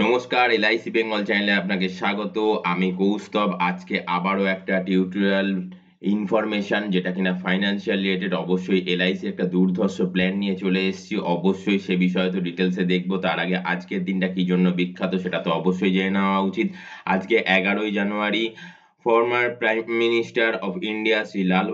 নমস্কার, এলআইসি বেঙ্গল চ্যানেলে আপনাকে স্বাগত। আমি কৌস্তব। আজকে আবারও একটা টিউটোরিয়াল ইনফরমেশন যেটা কিনা ফাইন্যান্সিয়াল রিলেটেড, অবশ্যই এলআইসি একটা দুর্ধর্ষ প্ল্যান নিয়ে চলে এসেছি। অবশ্যই সে বিষয়ে তো ডিটেলসে দেখবো। তার আগে আজকের দিনটা কি জন্য বিখ্যাত সেটা তো অবশ্যই জেনে নেওয়া উচিত। আজকে 11ই January former prime minister of India Shri Lal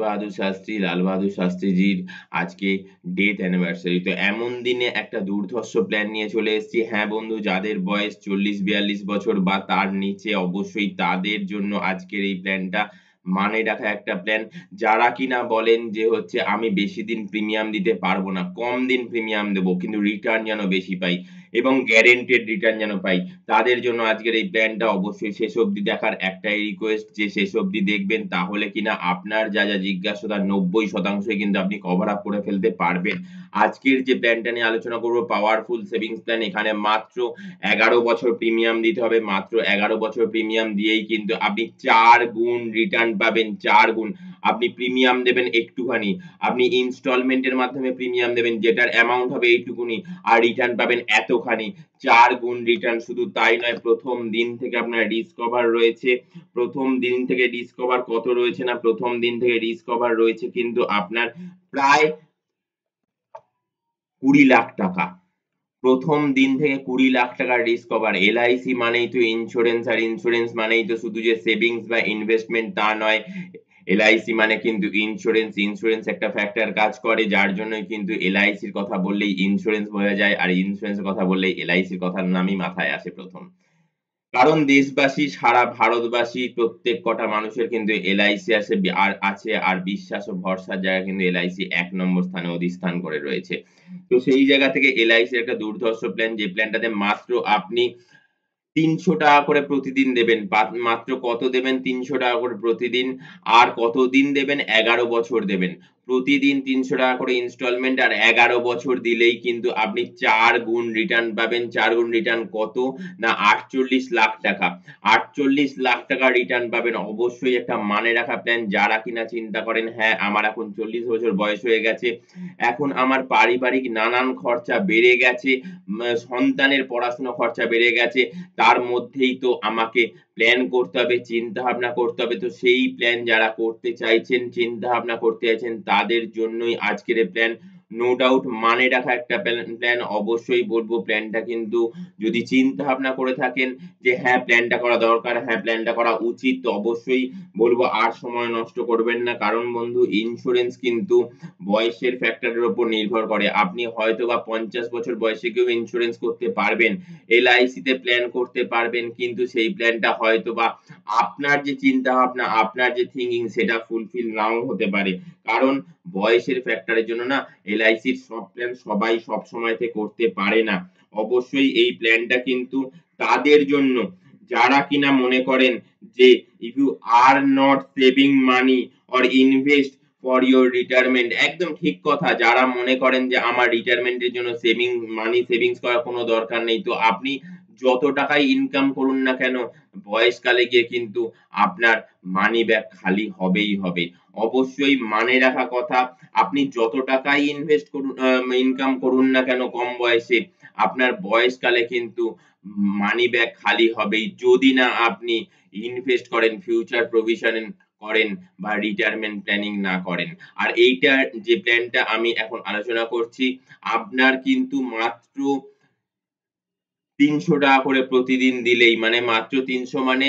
Bahadur শাস্ত্রীজির আজকে ডেথ অ্যানিভার্সারি। তো এমন দিনে একটা দুর্ধর্ষ প্ল্যান নিয়ে চলে এসেছি। হ্যাঁ বন্ধু, যাদের বয়স 40-42 বছর বা তার নিচে, অবশ্যই তাদের জন্য আজকের এই প্ল্যানটা মানে রাখা একটা প্ল্যান। যারা কিনা বলেন যে হচ্ছে আমি বেশি দিন প্রিমিয়াম দিতে পারবো না, কম দিন প্রিমিয়াম দেবো কিন্তু রিটার্ন যেন বেশি পাই এবং গ্যারেন্টেড রিটার্ন যেন পাই, তাদের জন্য আজকের এই প্ল্যানটা। অবশ্যই শেষ অবধি দেখার একটাই রিকোয়েস্ট যে শেষ অবধি দেখবেন, তাহলে কিনা আপনার যা যা জিজ্ঞাসা তার 90% কিন্তু আপনি কভার আপ করে ফেলতে পারবেন। আজকের যে প্ল্যানটা নিয়ে আলোচনা করবো, পাওয়ারফুল সেভিংস প্ল্যান। এখানে মাত্র 11 বছর প্রিমিয়াম দিতে হবে। মাত্র 11 বছর প্রিমিয়াম দিয়েই কিন্তু আপনি 4 গুণ রিটার্ন পাবেন। 4 গুণ। আপনি প্রিমিয়াম দেবেন একটুখানি, আপনি ইনস্টলমেন্টের মাধ্যমে প্রিমিয়াম দেবেন যেটার অ্যামাউন্ট হবে এইটুকুনি, আর রিটার্ন পাবেন এতখানি। 4 গুণ রিটার্ন। শুধু তাই নয়, প্রথম দিন থেকে আপনার রিস্ক কভার রয়েছে। প্রথম দিন থেকে রিস্ক কভার কত রয়েছে না, প্রথম দিন থেকে রিস্ক কভার রয়েছে কিন্তু আপনার প্রায় 20 লাখ টাকা। প্রথম দিন থেকে 20 লাখ টাকার রিস্ক কভার। এলআইসি মানেই তো ইন্স্যুরেন্স, আর ইন্স্যুরেন্স মানেই তো শুধু যে সেভিংস বা ইনভেস্টমেন্ট তা নয়। এলআইসি মানে কিন্তু ইন্স্যুরেন্স। ইন্স্যুরেন্স একটা ফ্যাক্টর কাজ করে, যার জন্য কিন্তু এলআইসির কথা বললেই ইন্স্যুরেন্স বোঝা যায়, আর ইন্স্যুরেন্সের কথা বললেই এলআইসির কথার নামই মাথায় আসে প্রথম। কারণ দেশবাসী, সারা ভারতবাসী, প্রত্যেক কটা মানুষের কিন্তু এলআইসি আছে, আর বিশ্বাস ও ভরসার জায়গা কিন্তু এলআইসি 1 নম্বর স্থানে অধিষ্ঠান করে রয়েছে। তো সেই জায়গা থেকে এলআইসির একটা দুর্ধর্ষ প্ল্যান, যে প্ল্যানটাতে মাত্র আপনি ৩০০ টাকা করে প্রতিদিন দেবেন। মাত্র কত দেবেন? ৩০০ টাকা করে প্রতিদিন। আর কতদিন দেবেন? ১১ বছর দেবেন। প্রতিদিন ৩০০ টাকা করে ইনস্টলমেন্ট, আর ১১ বছর দিলেই কিন্তু আপনি ৪ গুণ রিটার্ন পাবেন। ৪ গুণ রিটার্ন কত? না ৪৮ লাখ টাকা। ৪৮ লাখ টাকা রিটার্ন পাবেন। অবশ্যই একটা মানে রাখা প্ল্যান। যারা কিনা চিন্তা করেন হ্যাঁ আমার এখন ৪০ বছর বয়স হয়ে গেছে, এখন আমার পারিবারিক নানান খরচা বেড়ে গেছে, সন্তানের পড়াশোনা খরচা বেড়ে গেছে, তার মধ্যেই তো আমাকে প্ল্যান করতে হবে, চিন্তা ভাবনা করতে হবে। তো সেই প্ল্যান যারা করতে চাইছেন, চিন্তা ভাবনা করতে চাইছেন, তাদের জন্যই আজকের এই প্ল্যান। নো ডাউট মানে রাখা একটা প্ল্যান। অবশ্যই বলবো প্ল্যানটা কিন্তু যদি চিন্তা ভাবনা করে থাকেন যে হ্যাঁ প্ল্যানটা করা দরকার, হ্যাঁ প্ল্যানটা করা উচিত, তো অবশ্যই বলবো আর সময় নষ্ট করবেন না। কারণ বন্ধু, ইন্স্যুরেন্স কিন্তু বয়সের ফ্যাক্টরের উপর নির্ভর করে। আপনি হয়তোবা 50 বছর বয়সে কেউ ইন্স্যুরেন্স করতে পারবেন, এলআইসি তে প্ল্যান করতে পারবেন, কিন্তু সেই প্ল্যানটা হয়তোবা আপনার যে চিন্তা ভাবনা, আপনার যে থিংকিং সেটা ফুলফিল নাও হতে পারে। কারণ বয়সের ফ্যাক্টরের জন্য না এলআইসির সব প্ল্যান সবাই সব সময়তে করতে পারে না। অবশ্যই এই প্ল্যানটা কিন্তু তাদের জন্য যারা কিনা মনে করেন যে if you are not saving money or invest for your retirement, একদম ঠিক কথা। যারা মনে করেন যে আমার রিটায়ারমেন্টের জন্য সেভিংস করার কোনো দরকার নেই, তো আপনি যত টাকাই ইনকাম করুন না কেন, বয়সকালে গিয়ে কিন্তু আপনার মানি ব্যাগ খালি হবেই হবে। অবশ্যই মানে রাখা কথা, আপনি যত টাকাই ইনভেস্ট করুন, ইনকাম করুন না কেন কম বয়সে, আপনার বয়সকালে কিন্তু মানি ব্যাগ খালি হবেই, যদি না আপনি ইনভেস্ট করেন, ফিউচার প্রভিশন করেন বা রিটায়ারমেন্ট প্ল্যানিং না করেন। আর এইটার যে প্ল্যানটা আমি এখন আলোচনা করছি, আপনার কিন্তু মাত্র ৩০০ টাকা করে প্রতিদিন দিলেই, মানে মাত্র ৩০০ মানে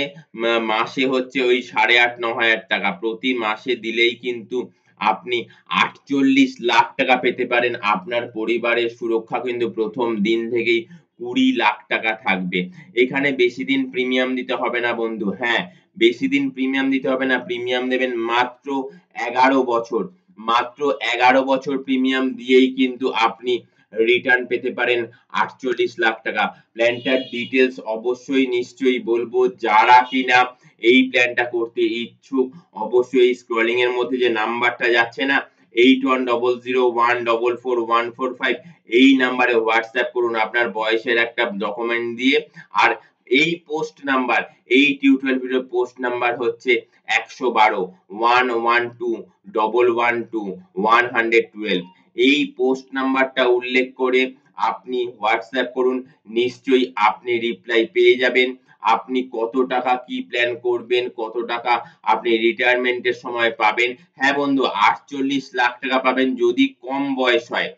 মাসে হচ্ছে ওই ৮,৫০০-৯,০০০ টাকা। প্রতি মাসে দিলেই কিন্তু আপনি ৪৮ লাখ টাকা পেতে পারেন। আপনার পরিবারের সুরক্ষা কিন্তু প্রথম দিন থেকেই ২০ লাখ টাকা থাকবে। এখানে বেশি দিন প্রিমিয়াম দিতে হবে না বন্ধু। হ্যাঁ, বেশি দিন প্রিমিয়াম দিতে হবে না। প্রিমিয়াম দেবেন মাত্র ১১ বছর। মাত্র ১১ বছর প্রিমিয়াম দিয়েই কিন্তু আপনি রিটার্ন পেতে পারেন ৪৮ লাখ টাকা। প্ল্যানটার ডিটেইলস অবশ্যই নিশ্চয়ই বলবো। যারা কিনা এই প্ল্যানটা করতে ইচ্ছুক, অবশ্যই এই স্ক্রলিং এর মধ্যে যে নাম্বারটা যাচ্ছে না 8100144145, এই নাম্বারে হোয়াটসঅ্যাপ করুন আপনার বয়সের একটা ডকুমেন্ট দিয়ে। আর এই পোস্ট নাম্বার, এই টিউটোরিয়াল ভিডিওর পোস্ট নাম্বার হচ্ছে ১১২ 112 112 112। এই পোস্ট নাম্বারটা উল্লেখ করে আপনি হোয়াটসঅ্যাপ করুন, নিশ্চয়ই আপনি রিপ্লাই পেয়ে যাবেন। আপনি কত টাকা কি প্ল্যান করবেন, কত টাকা আপনি রিটায়ারমেন্ট এর সময় পাবেন। হ্যাঁ বন্ধু, ৪৮ লাখ টাকা পাবেন যদি কম বয়স হয়।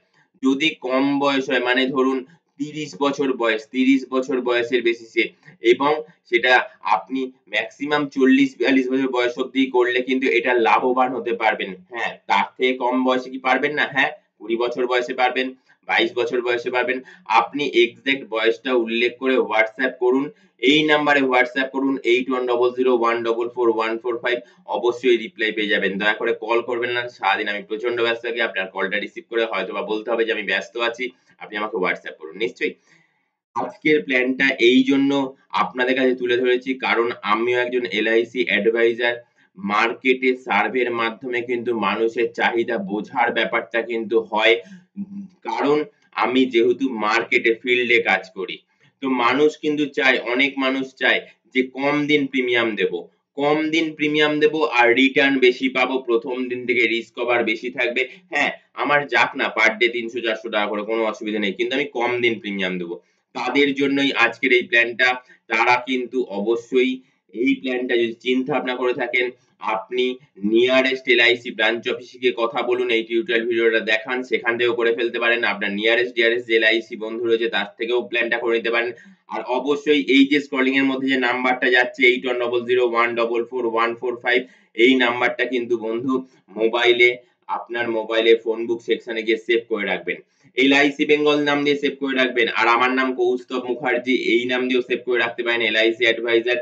যদি কম বয়স হয় মানে ধরুন ৩০ বছর বয়স, ৩০ বছর বয়সের বেসিসে, এবং সেটা আপনি মেক্সিমাম ৪০-৪২ বছর বয়স অব্দি করলে কিন্তু এটা লাভবান হতে পারবেন। হ্যাঁ, তার থেকে কম বয়সে কি পারবেন না? হ্যাঁ, ২০ বছর বয়সে পারবেন, ২২ বছর বয়সে পারবেন। আপনি এক্সাক্ট বয়সটা উল্লেখ করে হোয়াটসঅ্যাপ করুন। এই নাম্বারে হোয়াটসঅ্যাপ করুন 8100144145, অবশ্যই রিপ্লাই পেয়ে যাবেন। দয়া করে কল করবেন না। সারাদিন আমি প্রচন্ড ব্যস্ত থাকি। আপনার কলটা রিসিভ করে হয়তোবা বলতে হবে যে আমি ব্যস্ত আছি। আপনি আমাকে হোয়াটসঅ্যাপ করুন। নিশ্চয়ই। আজকের প্ল্যানটা এইজন্য আপনাদের কাছে তুলে ধরেছি কারণ আমিও একজন LIC অ্যাডভাইজার। মার্কেটে সার্ভের মাধ্যমে কিন্তু মানুষের চাহিদা বোঝার ব্যাপারটা কিন্তু হয়। কারণ আমি যেহেতু মার্কেটে ফিল্ডে কাজ করি। তো মানুষ কিন্তু চায়, অনেক মানুষ চায় যে কম দিন প্রিমিয়াম দেব। কম দিন প্রিমিয়াম দেব আর রিটার্ন বেশি পাবো। ১ম দিন থেকে রিস্ক কভার বেশি থাকবে। হ্যাঁ, আমার যাক না পার ডে ৩০০-৪০০ টাকা করে, কোনো অসুবিধা নেই। কিন্তু আমি কম দিন প্রিমিয়াম দেব। তাদের জন্যই আজকের এই প্ল্যানটা। তারা কিন্তু অবশ্যই এই প্ল্যানটা যদি চিন্তা ভাবনা করে থাকেন, আপনি নিয়ারেস্ট LIC ব্রাঞ্চ অফিসে গিয়ে কথা বলুন, এই টিউটোরিয়াল ভিডিওটা দেখান, সেখান থেকেও করে ফেলতে পারেন। আপনার নিয়ারেস্ট ডিয়ারেস্ট যে LIC বন্ধু রয়েছে তার থেকেও প্ল্যানটা করে নিতে পারেন। আর অবশ্যই এই যে স্ক্রলিং এর মধ্যে যে নাম্বারটা যাচ্ছে 8100144145, এই নাম্বারটা কিন্তু বন্ধু মোবাইলে, আপনার মোবাইলে ফোন বুক সেকশনে গিয়ে সেভ করে রাখবেন। LIC বেঙ্গল নাম দিয়ে সেভ করে রাখবেন। আর আমার নাম কৌস্তব মুখার্জি, এই নাম দিয়েও সেভ করে রাখতে পারেন, LIC অ্যাডভাইজার।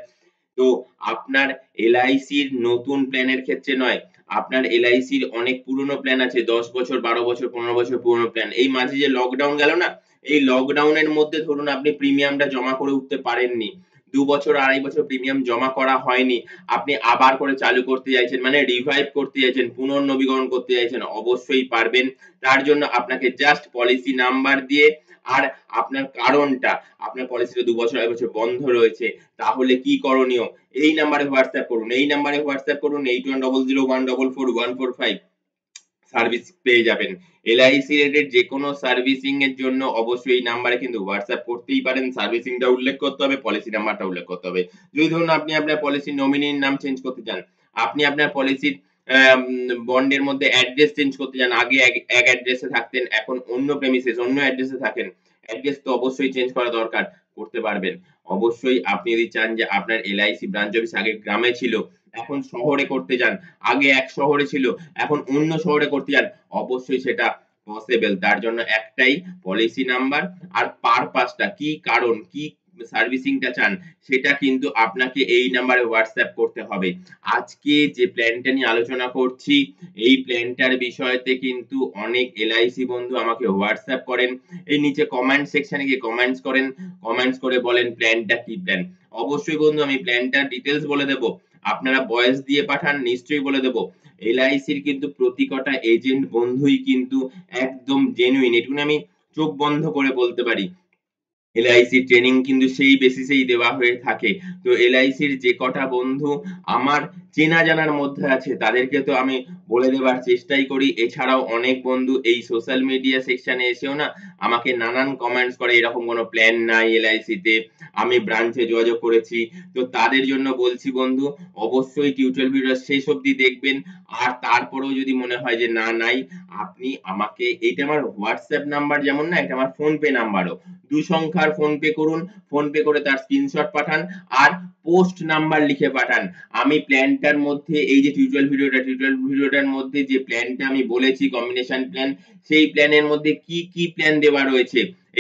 তো আপনার LICর নতুন প্ল্যানের ক্ষেত্রে নয়, আপনার LICর অনেক পুরনো প্ল্যান আছে। ১০ বছর, ১২ বছর, ১৫ বছর পুরনো প্ল্যান। এই মাঝে যে লকডাউন গেল না? এই লকডাউনের মধ্যে ধরুন আপনি প্রিমিয়ামটা জমা করে উঠতে পারেননি। ২ বছর, ২.৫ বছর প্রিমিয়াম জমা করা হয়নি। আপনি আবার করে চালু করতে চাইছেন, মানে রিভাইভ করতে চাইছেন, পুনর্নবীকরণ করতে চাইছেন, অবশ্যই পারবেন। তার জন্য আপনাকে জাস্ট পলিসি নাম্বার দিয়ে আর আপনার কারণটা, আপনার পলিসিটা ২ বছর, ২.৫ বছর বন্ধ রয়েছে, তাহলে কি করণীয়? এই নাম্বারে হোয়াটসঅ্যাপ করুন। এই নাম্বারে হোয়াটসঅ্যাপ করুন 8100144145, সার্ভিস পেয়ে যাবেন। LIC রিলেটেড যেকোনো সার্ভিসিং এর জন্য অবশ্যই এই নাম্বারে কিন্তু হোয়াটসঅ্যাপ করতেই পারেন। সার্ভিসিংটা উল্লেখ করতে হবে, পলিসি নাম্বারটা উল্লেখ করতে হবে। যদি ধরুন আপনি আপনার পলিসির নমিনির নাম চেঞ্জ করতে চান, আপনি আপনার পলিসির বন্ডের মধ্যে অ্যাড্রেস চেঞ্জ করতে চান। আগে এক অ্যাড্রেসে থাকতেন, এখন অন্য প্রেমিসেস, অন্য অ্যাড্রেসে থাকেন। অ্যাড্রেস তো অবশ্যই চেঞ্জ করা দরকার, করতে পারবেন। অবশ্যই আপনি যদি চান যে আপনার LIC ব্রাঞ্চ অফিস আগে গ্রামে ছিল, এখন শহরে করতে চান, আগে এক শহরে ছিল, এখন অন্য শহরে করতে চান, অবশ্যই সেটা পসিবল। তার জন্য একটাই পলিসি নাম্বার আর পারপাসটা কি, কারণ কি সার্ভিসিংটা চান, সেটা কিন্তু আপনাকে এই নাম্বারে হোয়াটসঅ্যাপ করতে হবে। আজকে যে প্ল্যানটা নিয়ে আলোচনা করছি, এই প্ল্যানটার বিষয়তে কিন্তু অনেক LIC বন্ধু আমাকে হোয়াটসঅ্যাপ করেন। এই নিচে কমেন্ট সেকশনে গিয়ে কমেন্টস করেন, কমেন্টস করে বলেন প্ল্যানটা কি প্ল্যান। অবশ্যই বন্ধু আমি প্ল্যানটার ডিটেইলস বলে দেব। আপনারা ভয়েস দিয়ে পাঠান, নিশ্চয়ই বলে দেব। LICর কিন্তু প্রতি কটা এজেন্ট বন্ধুই কিন্তু একদম জেনুইন, এটুকুনি আমি চোখ বন্ধ করে বলতে পারি। LIC ট্রেনিং কিন্তু সেই বেসিসেই দেওয়া হয়ে থাকে। তো LICর যে কটা বন্ধু আমার চেনা জানার মধ্যে আছে তাদেরকে তো আমি বলে দেবার চেষ্টাই করি। এছাড়াও অনেক বন্ধু এই সোশ্যাল মিডিয়া সেকশনে এসেও না আমাকে নানান কমেন্টস করে, এরকম কোনো প্ল্যান নাই LICতে, আমি ব্রাঞ্চে যোগাযোগ করেছি। তো তাদের জন্য বলছি বন্ধু, অবশ্যই টিউটোরিয়াল ভিডিও শেষ অবধি দেখবেন। আর তারপরেও যদি মনে হয় যে না নাই, আপনি আমাকে, এইটা আমার হোয়াটসঅ্যাপ নাম্বার যেমন না, এটা আমার ফোনপে নাম্বারও। ২ সংখ্যার ফোনপে করুন, ফোনপে করে তার স্ক্রিনশট পাঠান আর পোস্ট নাম্বার লিখে পাঠান। আমি প্ল্যানটার মধ্যে এই যে টিউটোরিয়াল ভিডিওটার মধ্যে যে প্ল্যানটা আমি বলেছি কম্বিনেশন প্ল্যান, সেই প্ল্যানের মধ্যে কি, কি প্ল্যান দেওয়া রয়েছে,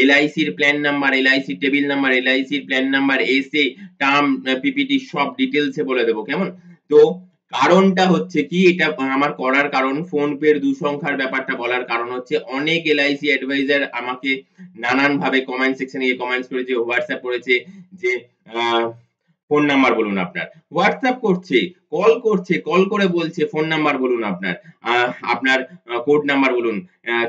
LICর প্ল্যান নাম্বার, LICর টেবিল নাম্বার, LICর প্ল্যান নাম্বার, এসে টার্ম PPT সব ডিটেইলস এ বলে দেব, কেমন? তো কারণটা হচ্ছে কি, এটা আমার করার কারণ, ফোনপের ২ সংখ্যার ব্যাপারটা বলার কারণ হচ্ছে অনেক LIC অ্যাডভাইজার আমাকে নানান ভাবে কমেন্ট সেকশনে গিয়ে কমেন্টস করেছে, হোয়াটসঅ্যাপ করেছে যে ফোন নাম্বার বলুন আপনার। হোয়াটসঅ্যাপ করছে, কল করছে, কল করে বলছে ফোন নাম্বার বলুন আপনার, আপনার কোড নাম্বার বলুন,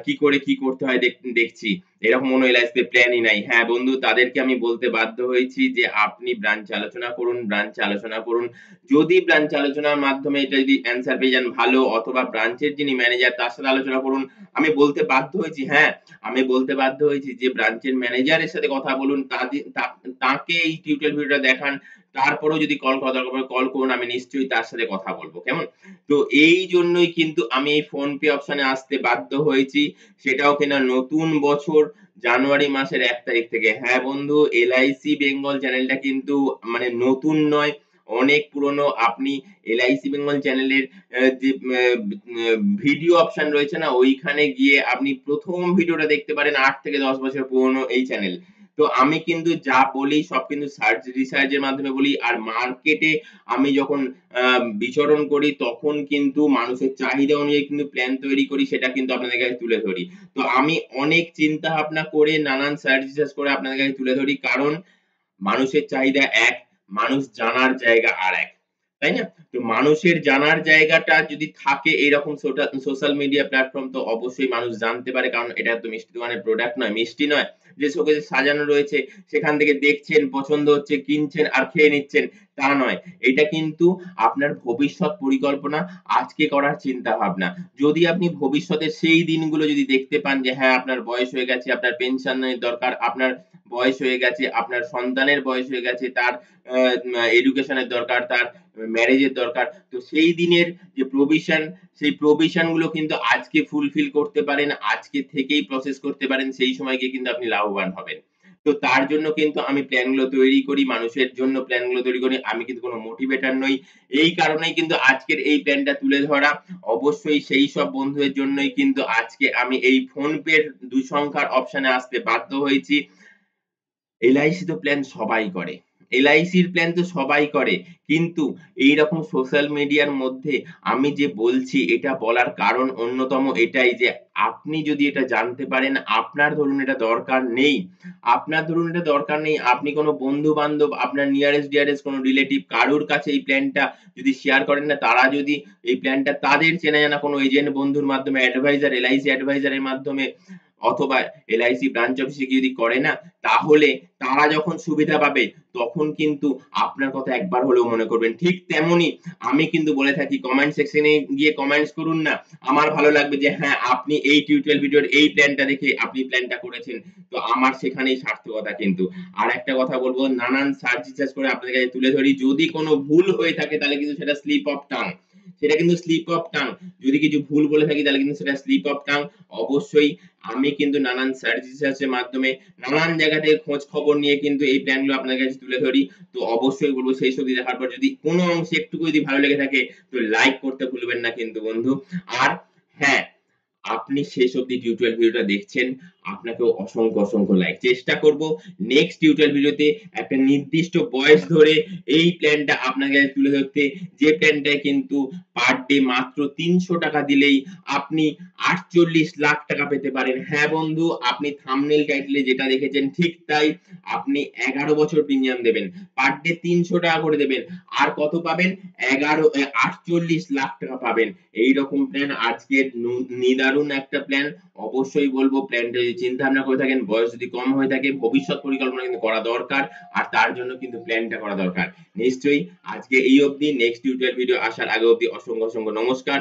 কি করে কি করতে হয় দেখছি। এরকম কোনো LIC তে প্ল্যানই নাই। হ্যাঁ বন্ধু, তাদেরকে আমি বলতে বাধ্য হয়েছি যে আপনি ব্রাঞ্চে আলোচনা করুন, ব্রাঞ্চে আলোচনা করুন। যদি ব্রাঞ্চে আলোচনার মাধ্যমে এটা যদি অ্যান্সার পেয়ে যান ভালো, অথবা ব্রাঞ্চের যিনি ম্যানেজার তার সাথে আলোচনা করুন। আমি বলতে বাধ্য হয়েছি, হ্যাঁ, আমি বলতে বাধ্য হয়েছি যে ব্রাঞ্চের ম্যানেজারের সাথে কথা বলুন, তাকে এই টিউটোরিয়াল ভিডিওটা দেখান। তারপরেও যদি কল করা দরকার পড়ে কল করুন, আমি নিশ্চয়ই তার সাথে কথা বলব। কেমন? তো এই জন্যই কিন্তু আমি এই ফোন পে অপশনে আসতে বাধ্য হয়েছি। সেটাও কিনা নতুন বছর জানুয়ারি মাসের ১ তারিখ থেকে। হ্যাঁ বন্ধু, LIC বেঙ্গল চ্যানেলটা কিন্তু মানে নতুন নয়, অনেক পুরনো। আপনি LIC বেঙ্গল চ্যানেলের যে ভিডিও অপশন রয়েছে না, ওইখানে গিয়ে আপনি ১ম ভিডিওটা দেখতে পারেন। ৮ থেকে ১০ বছর পুরনো এই চ্যানেল। তো আমি কিন্তু যা বলি সব কিন্তু রিসার্চ এর মাধ্যমে বলি। আর মার্কেটে আমি যখন বিচরণ করি তখন কিন্তু মানুষের চাহিদা অনুযায়ী কিন্তু প্ল্যান তৈরি করি, সেটা কিন্তু আপনাদের কাছে তুলে ধরি। তো আমি অনেক চিন্তা ভাবনা করে নানান রিসার্চ করে আপনাদের কাছে তুলে ধরি, কারণ মানুষের চাহিদা এক, মানুষ জানার জায়গা আরেক। তাই না? তো মানুষের জানার জায়গাটা যদি থাকে এরকম সোশ্যাল মিডিয়া প্ল্যাটফর্ম, তো অবশ্যই মানুষ জানতে পারে, কারণ এটা তো মিষ্টি দোকানের প্রোডাক্ট নয়, মিষ্টি নয় যে শোকেসে সাজানো রয়েছে সেখান থেকে দেখছেন, পছন্দ হচ্ছে, কিনছেন আর খেয়ে নিচ্ছেন, তা নয়। এটা কিন্তু আপনার ভবিষ্যৎ পরিকল্পনা, আজকে করার চিন্তা ভাবনা। যদি আপনি ভবিষ্যতে সেই দিনগুলো যদি দেখতে পান যে হ্যাঁ আপনার বয়স হয়ে গেছে, আপনার পেনশনের দরকার, আপনার বয়স হয়ে গেছে, আপনার সন্তানের বয়স হয়ে গেছে, তার এডুকেশনের দরকার, তার ম্যারেজের দরকার। তো সেই দিনের যে প্রভিশন, সেই প্রভিশন গুলো কিন্তু আজকে ফুলফিল করতে পারেন, আজকে থেকেই প্রসেস করতে পারেন, সেই সময় গিয়ে কিন্তু আপনি লাভবান হবেন। তো তার জন্য কিন্তু আমি প্ল্যান গুলো তৈরি করি, মানুষের জন্য প্ল্যান গুলো তৈরি করি। আমি কিন্তু কোনো মোটিভেটর নই। এই কারণেই কিন্তু আজকের এই প্ল্যানটা তুলে ধরা। অবশ্যই সেই সব বন্ধুদের জন্যই কিন্তু আজকে আমি এই ফোন পের ২ সংখ্যার অপশনে আসতে বাধ্য হয়েছি। LIC তো প্ল্যান সবাই করে। LIC র প্ল্যান তো সবাই করে। কিন্তু এইরকম সোশ্যাল মিডিয়ার মধ্যে আমি যে বলছি, এটা বলার কারণ অন্যতম এটাই যে আপনি যদি এটা জানতে পারেন, আপনার ধরুন এটা দরকার নেই। আপনার ধরুন এটা দরকার নেই। আপনি কোন বন্ধু-বান্ধব, আপনার নিয়ারেস্ট ডিয়ারেস্ট কোন রিলেটিভ কারোর কাছে এই প্ল্যানটা যদি শেয়ার করেন না, তারা যদি এই প্ল্যানটা তাদের চেনা জানা কোন এজেন্ট বন্ধুর মাধ্যমে, অ্যাডভাইজার, LIC অ্যাডভাইজার এর মাধ্যমে, অথবা LIC ব্রাঞ্চ অফিসে গিয়ে যদি করে না, তাহলে তারা যখন সুবিধা পাবে তখন কিন্তু আপনার কথা একবার হলেও মনে করবেন। ঠিক তেমনি আমি কিন্তু বলে থাকি, কমেন্ট সেকশনে গিয়ে কমেন্টস করুন না। আমার ভালো লাগবে যে হ্যাঁ আপনি এই টিউটোরিয়াল ভিডিওর এই প্ল্যানটা দেখে আপনি প্ল্যানটা করেছেন। তো আমার সেখানেই সার্থকতা কিন্তু। আর একটা কথা বলবো, নানান রিসার্চ করে আপনাদের কাছে তুলে ধরি। যদি কোনো ভুল হয়ে থাকে তাহলে কিন্তু সেটা স্লিপ অফ টাং। সেটা কিন্তু স্লিপ অফ টাং। যদি কিছু ভুল বলে থাকি তাহলে কিন্তু সেটা স্লিপ অফ টাং। অবশ্যই আমি কিন্তু নানান রিসার্চ এর মাধ্যমে নানান জায়গা থেকে খোঁজ খবর নিয়ে কিন্তু এই প্ল্যান গুলো আপনাদের কাছে তুলে ধরি। তো অবশ্যই বলবো শেষ অবধি দেখার পর যদি কোনো অংশে একটুকু যদি ভালো লেগে থাকে তো লাইক করতে ভুলবেন না কিন্তু বন্ধু। আর হ্যাঁ, আপনি শেষ অবধি টিউটোরিয়াল ভিডিওটা দেখছেন, আপনাকেও অসংখ্য, অসংখ্য লাইক। চেষ্টা করব নেক্সট টিউটোরিয়াল ভিডিওতে একটা নির্দিষ্ট বয়স ধরে এই প্ল্যানটা আপনার কাছে তুলে ধরতে, যে প্ল্যানটায় কিন্তু পার ডে মাত্র ৳৩০০ দিলেই আপনি ৪৮ লাখ টাকা পেতে পারেন। হ্যাঁ বন্ধু, আপনি থাম্বনেইল টাইটেলে যেটা দেখেছেন ঠিক তাই। আপনি ১১ বছর প্রিমিয়াম দেবেন। পার ডে ৳৩০০ করে দেবেন। আর কত পাবেন? ৪৮ লাখ টাকা পাবেন। এইরকম প্ল্যান আজকের নিদারুণ একটা প্ল্যান। অবশ্যই বলব প্ল্যানটা যদি চিন্তা ভাবনা করে থাকেন, বয়স যদি কম হয়ে থাকে, ভবিষ্যৎ পরিকল্পনা কিন্তু করা দরকার। আর তার জন্য কিন্তু প্ল্যানটা করা দরকার। নিশ্চয়ই আজকে এই অবধি। নেক্সট টিউটোরিয়াল ভিডিও আসার আগে অবধি অসংখ্য, অসংখ্য নমস্কার।